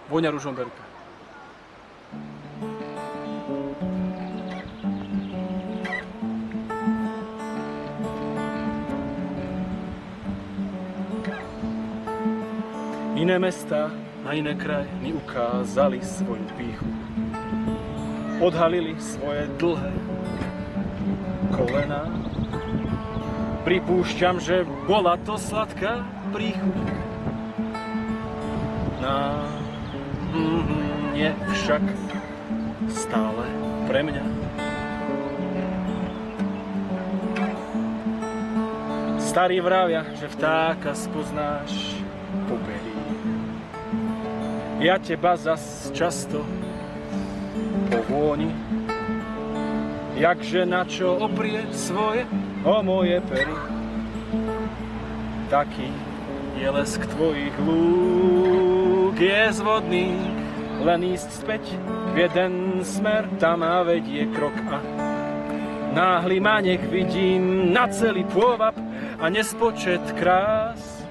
Vôňa ružomberka. Iné mestá a iné kraje mi ukázali svoju pýchu. Odhalili svoje dlhé kolená. Pripúšťam, že bola to sladká príchuť. Nie však stále pre mňa. Starí vravia, že vtáka spoznáš po perí. Ja teba zas často po vôni, jakže na čo oprie svoje o moje pery. Taký je lesk tvojich lúk, je zvodný, len ísť späť v jeden smer, tam ma vedie krok a náhly ma nech vidím na celý pôvab a nespočet krás.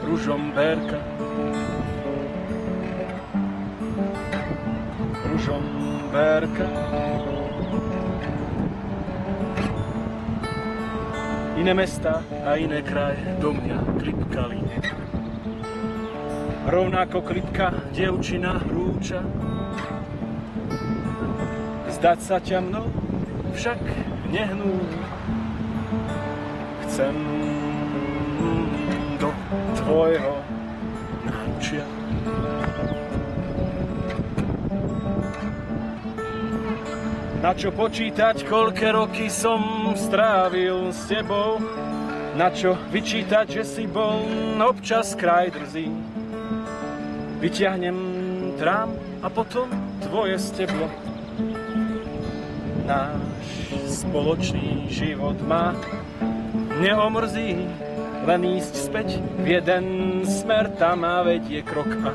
Ružomberka, ružomberka. Iné mestá a iné kraje do mňa klipkali. Rovnako klipka dievčina hrúča. Zdať sa ťa mnou však nehnú. Chcem do tvojho náručia. Na čo počítať, koľké roky som strávil s tebou? Na čo vyčítať, že si bol občas kraj drzý? Vyťahnem trám a potom tvoje steblo. Náš spoločný život ma neomrzí, len ísť späť v jeden smer, tam ma vedie krok a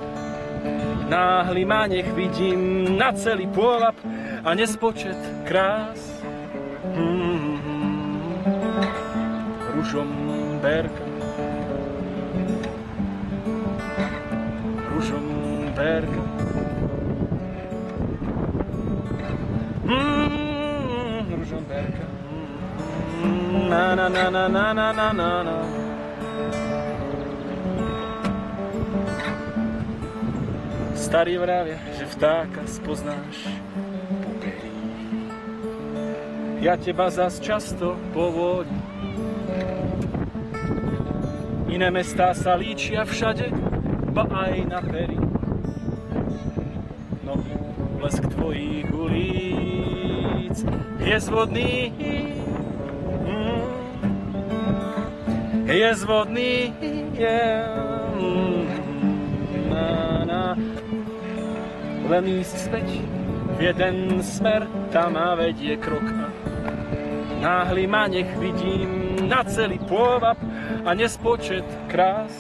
náhly ma nech vidím na celý pôvab a nespočet krás. Ružomberka, ružomberka. Ružomberka. Na na na na na na na na na. Starí vravia, že vtáka spoznáš po perí. Ja teba zas často po vôni. Iné mestá sa líčia všade, ba aj na pery. No, blesk tvojich ulic je zvodný, je zvodný, je len ísť späť v jeden smer, tam ma vedie krok a náhly ma nech vidím na celý pôvab a nespočet krás.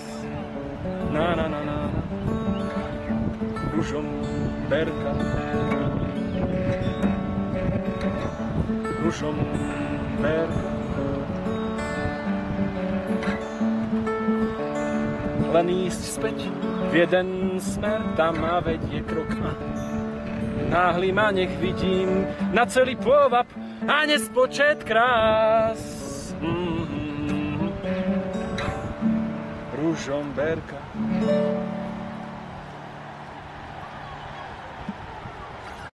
Na na na na na. Ružomberka, ružomberka. Len ísť späť v jeden smer, tam ma vedie krok a náhly ma nech vidím na celý pôvab a nespočet krás. Ružomberka.